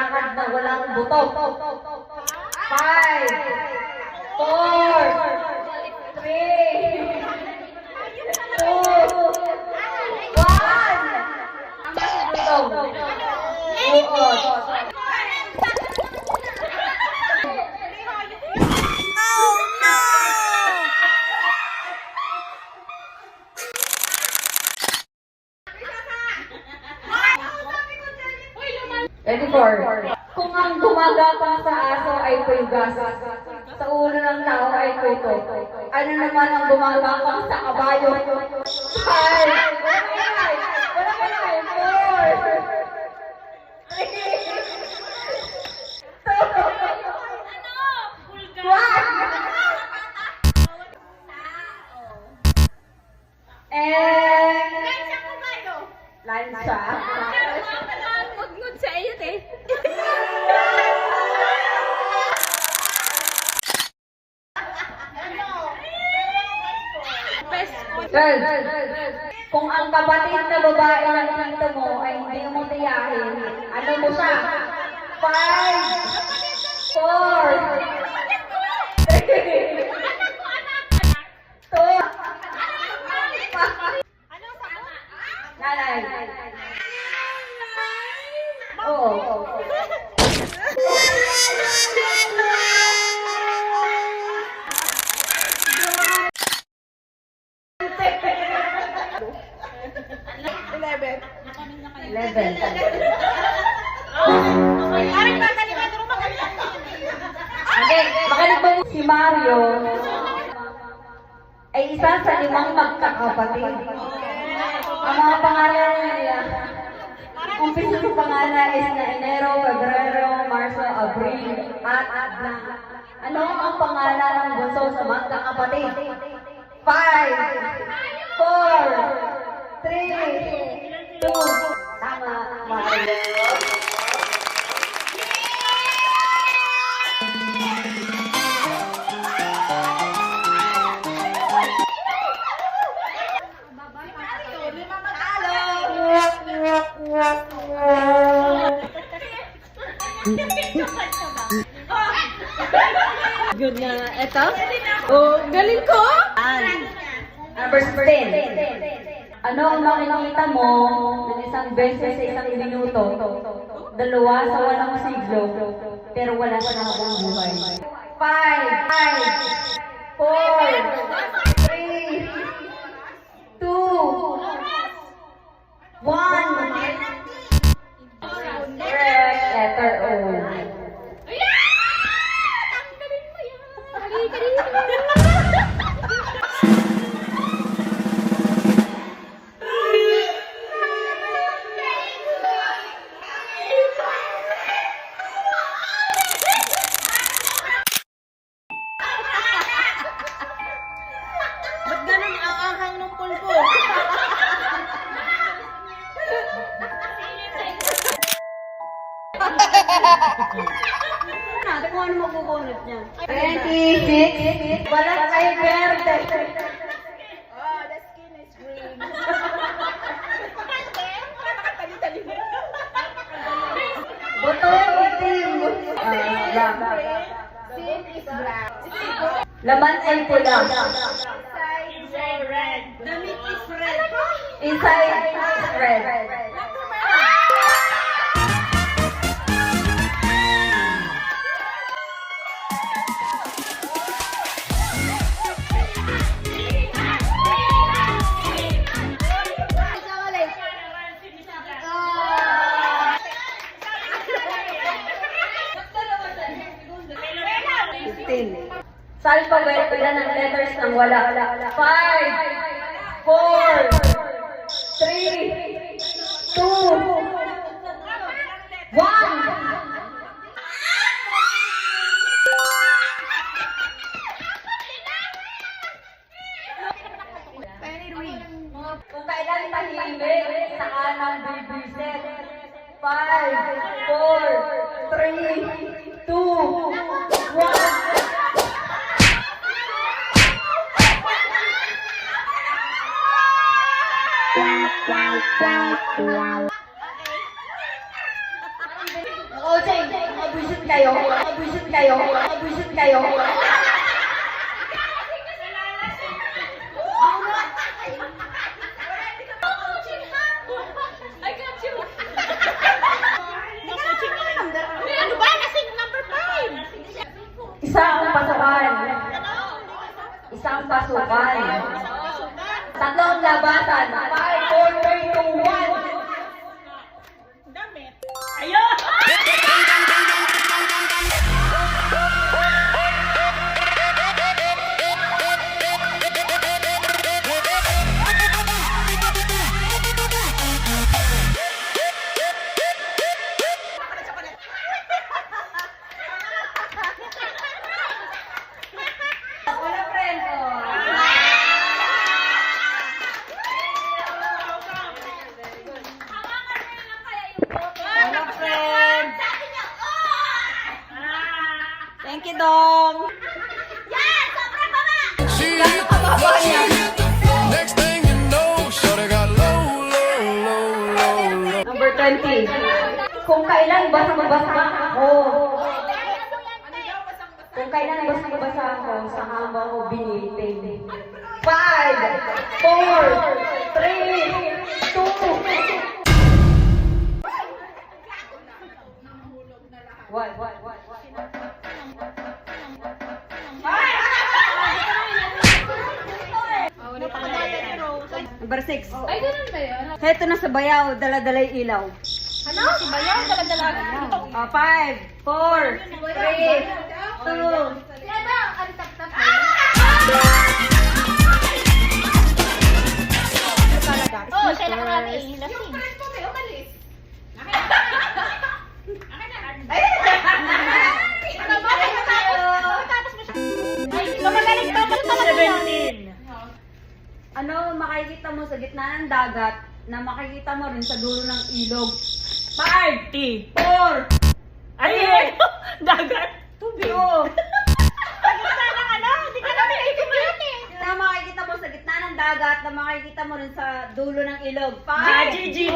lakad na walang buto. 5, 4, 3, 2, 1. Ready for? Kung ang gumagapang sa aso ay pulgas, sa ulo ng tao ay kuto, ano naman ang gumagapang sa kabayo? 5, 4, 3, 2, 1. Lansa. Magnud sa iyo, eh. Kung ang kapatid na babae ng tito mo ay hindi mo tiyahin, ano mo siya? 5, 4, 3, 2, nanay. Oo. Eleven. Okay, makinig mo si Mario ay isa sa 5 magkakapatid. Ang mga pangalan nila, umpisa sa pangalan is na Enero, Febrero, Marso, Abril, at Adlan. Ano ang pangalan ng bunso sa magkakapatid? 5, 4, 3, 2, tama, Mario. Good na. Eto? Oh, galing ko? Number 10. Ano ang makikita mo ng isang beses sa isang minuto? 2 sa walang siglo, pero wala siya habang buhay. 5, 4, 3, 2, 1. Correct. Letter O. Ba't ganun ang ahang ng pulpo? Natin kung ano magbubunot niya. 26. Balat ay verde. Oh, the skin is green. Buto itim. Lang. Skin is black. Laman ay pula. Inside is red. The meat is red. Inside is red. Sa alphabet, ilan ang letters ng wala? 5, 4, 3, 2, 1. Kung kailan tahimik, sa kanang bibisit. 5, 4, 3, 2, 1. Okay. kayo. Mabwisit kayo. Mabwisit kayo. Ano ba? Kasing number 5. Isang pasukan. Isang pasukan. Tatlong labasan. 5, 4, 3, 2, 1. Damit. Ayun! Wala friend ko. Wala friend. Thank you, Dong. She next thing you know, shorty got low, low, low, low, low. Number 20. Kung kailan basang-basa ako. Kung kailan basang-basa ako, saka mo ako biniting. 5, 4, 3, 2, 1. Number 6. Ay, ganun ba yun? Heto na sa bayaw, dala-dalay ilaw. Ano? Si Bayaw, dala-dala. 5, 4, 3, 2, Leba, ang tap-tap. Oh, siya lang natin. Lasing. ano makikita mo sa gitna ng dagat na makikita mo rin sa dulo ng ilog? 5, 4, Ayun! Dagat! Tubig! 2, Hindi ka namin naitimulat eh. na makikita mo sa gitna ng dagat na makikita mo rin sa dulo ng ilog. 5, G.